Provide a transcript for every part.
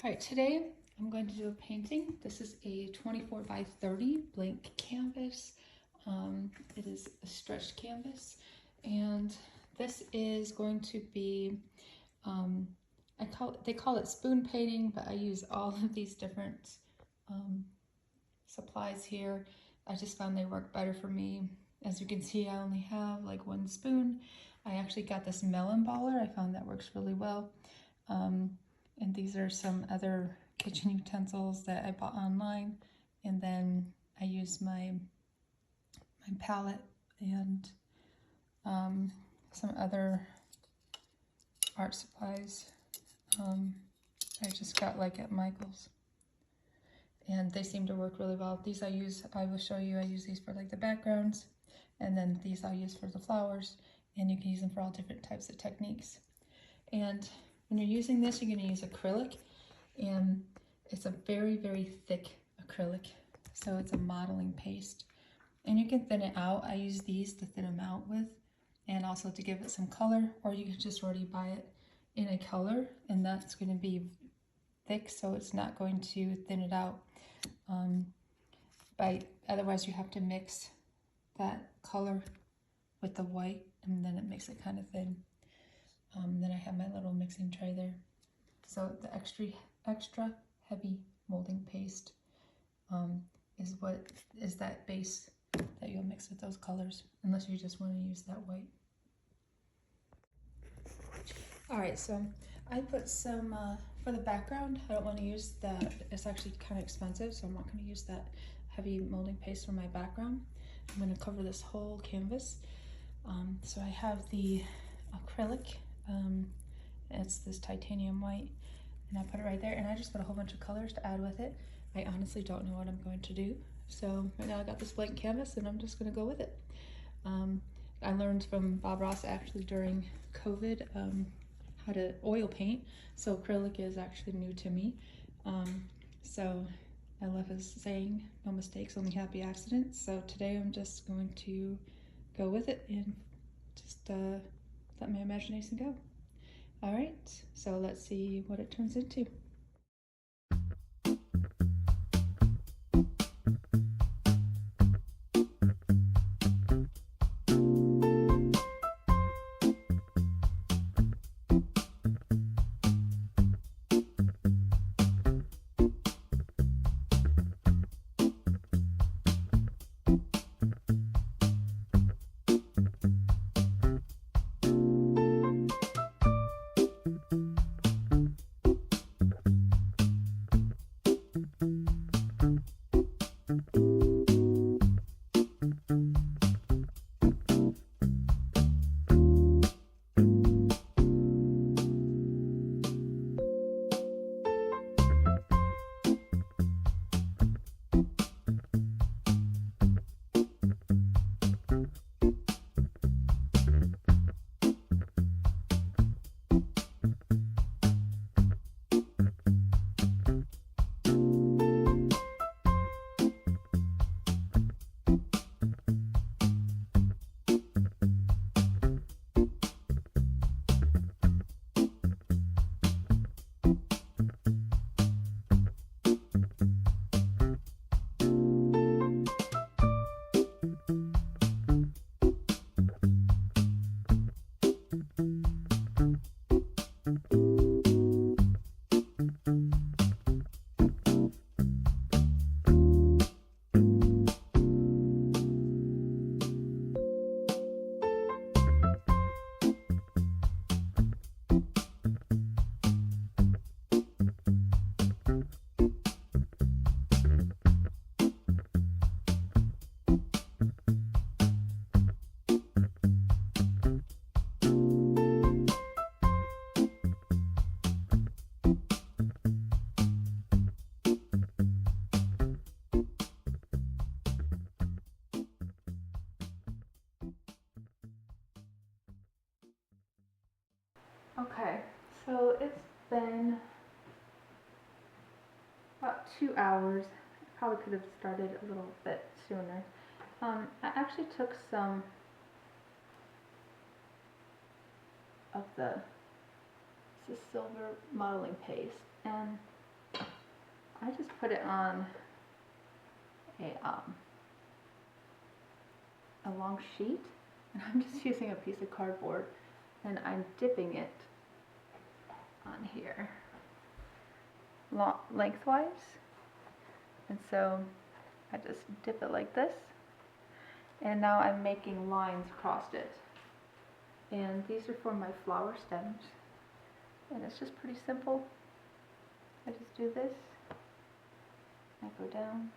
All right, today I'm going to do a painting. This is a 24 by 30 blank canvas. It is a stretched canvas, and this is going to be, they call it spoon painting, but I use all of these different supplies here. I just found they work better for me. As you can see, I only have like one spoon. I actually got this melon baller. I found that works really well. And these are some other kitchen utensils that I bought online. And then I use my palette and some other art supplies I just got like at Michael's. And they seem to work really well. These I will show you, I use these for like the backgrounds. And then these I'll use for the flowers. And you can use them for all different types of techniques. And when you're using this, you're going to use acrylic, and it's a very, very thick acrylic, so it's a modeling paste. And you can thin it out. I use these to thin them out with, and also to give it some color, or you can just already buy it in a color, and that's going to be thick, so it's not going to thin it out. Otherwise you have to mix that color with the white, and then it makes it kind of thin. Then I have my little mixing tray there. So the extra heavy molding paste is that base that you'll mix with those colors, unless you just want to use that white. All right, so I put some, for the background, I don't want to use that, it's actually kind of expensive, so I'm not going to use that heavy molding paste for my background. I'm going to cover this whole canvas. So I have the acrylic. It's this titanium white, and I put it right there, and I just put a whole bunch of colors to add with it. I honestly don't know what I'm going to do, so right now I got this blank canvas and I'm just going to go with it. I learned from Bob Ross actually during COVID how to oil paint, so acrylic is actually new to me. So I love his saying, no mistakes, only happy accidents. So today I'm just going to go with it and just let my imagination go. All right, so let's see what it turns into. Okay, so it's been about 2 hours. Probably could have started a little bit sooner. I actually took some of the silver modeling paste, and I just put it on a long sheet, and I'm just using a piece of cardboard, and I'm dipping it on here lengthwise, and so I just dip it like this, and now I'm making lines across it, and these are for my flower stems, and it's just pretty simple. I just do this, I go down,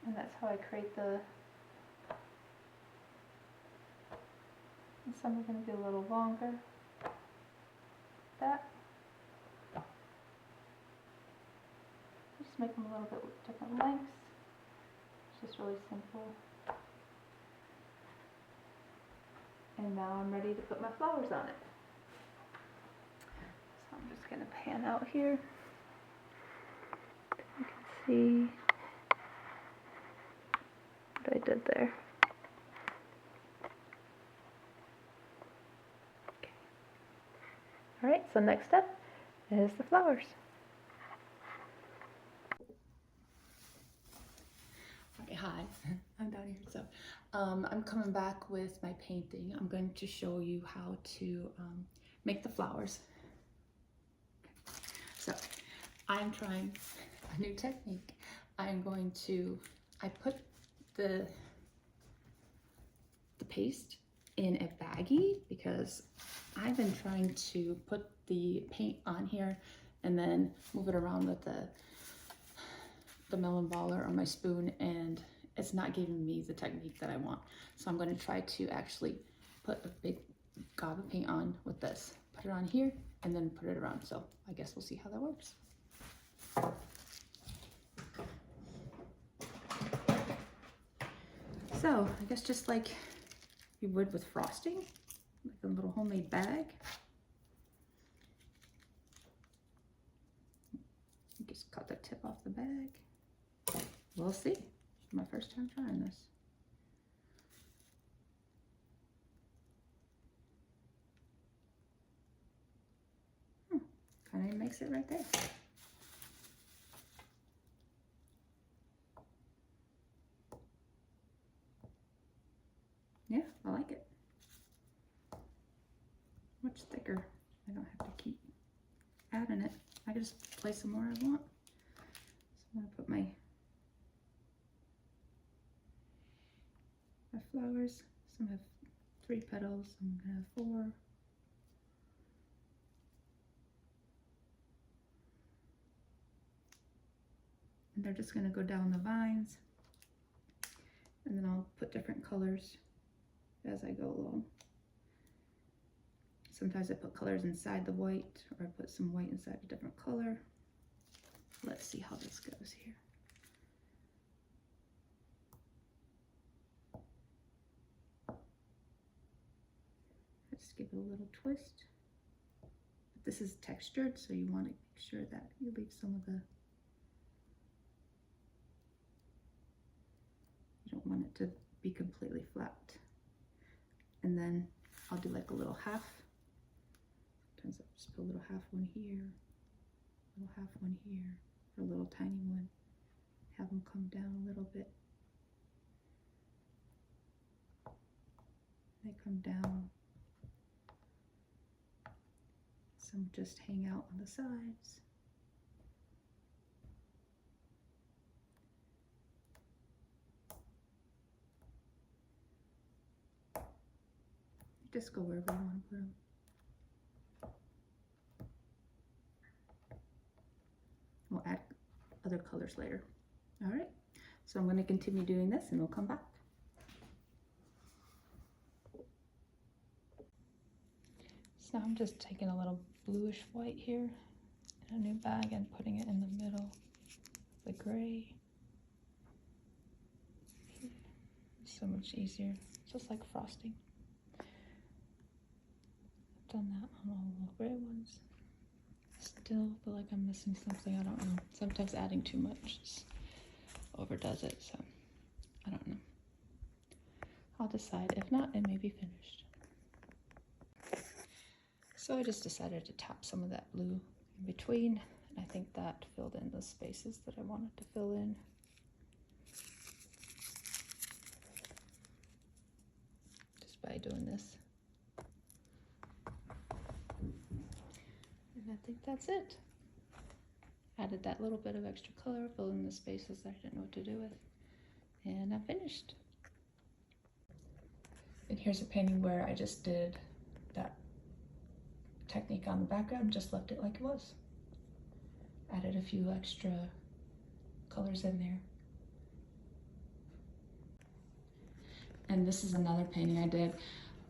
and that's how I create the, and some are going to be a little longer, that. Just make them a little bit with different lengths. It's just really simple. And now I'm ready to put my flowers on it. So I'm just going to pan out here. You can see what I did there. Okay. All right, so next step is the flowers. Hi, I'm down here. So I'm coming back with my painting. I'm going to show you how to make the flowers. Okay. So I'm trying a new technique. I put the paste in a baggie because I've been trying to put the paint on here and then move it around with the melon baller or my spoon, and it's not giving me the technique that I want. So I'm going to try to actually put a big gob of paint on with this. Put it on here and then put it around. So I guess we'll see how that works. So I guess just like you would with frosting, like a little homemade bag. You just cut the tip off the bag. We'll see. My first time trying this. Kind of makes it right there. Yeah, I like it. Much thicker. I don't have to keep adding it. I can just place some more I want. So I'm gonna put my flowers. Some have 3 petals, some have 4. And they're just gonna go down the vines. And then I'll put different colors as I go along. Sometimes I put colors inside the white, or I put some white inside a different color. Let's see how this goes here. Just give it a little twist. But this is textured, so you want to make sure that you leave some of the, you don't want it to be completely flat. And then I'll do like a little half. Sometimes I'll just put a little half one here, a little half one here, or a little tiny one. Have them come down a little bit. They come down. Some just hang out on the sides. Just go wherever you want to put them. We'll add other colors later. All right, so I'm going to continue doing this and we'll come back. So I'm just taking a little bluish white here in a new bag and putting it in the middle, the gray. It's so much easier, just like frosting. I've done that on all the gray ones. Still feel like I'm missing something, I don't know. Sometimes adding too much just overdoes it, so I don't know. I'll decide. If not, it may be finished. So I just decided to tap some of that blue in between, I think that filled in the spaces that I wanted to fill in. Just by doing this. And I think that's it. Added that little bit of extra color, filled in the spaces that I didn't know what to do with. And I'm finished. And here's a painting where I just did that technique on the background, just left it like it was. Added a few extra colors in there. And this is another painting I did.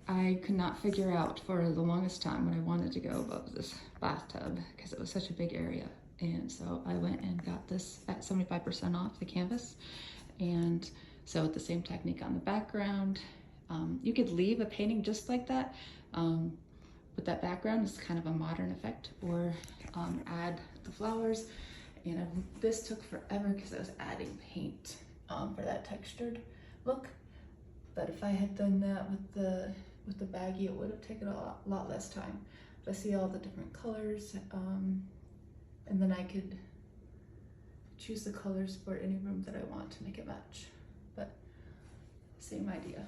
I could not figure out for the longest time what I wanted to go above this bathtub because it was such a big area. And so I went and got this at 75% off the canvas. And so with the same technique on the background, you could leave a painting just like that. With that background, it's kind of a modern effect, or add the flowers. And this took forever because I was adding paint for that textured look. But if I had done that with the baggie, it would have taken a lot less time. But I see all the different colors, and then I could choose the colors for any room that I want to make it match. But same idea.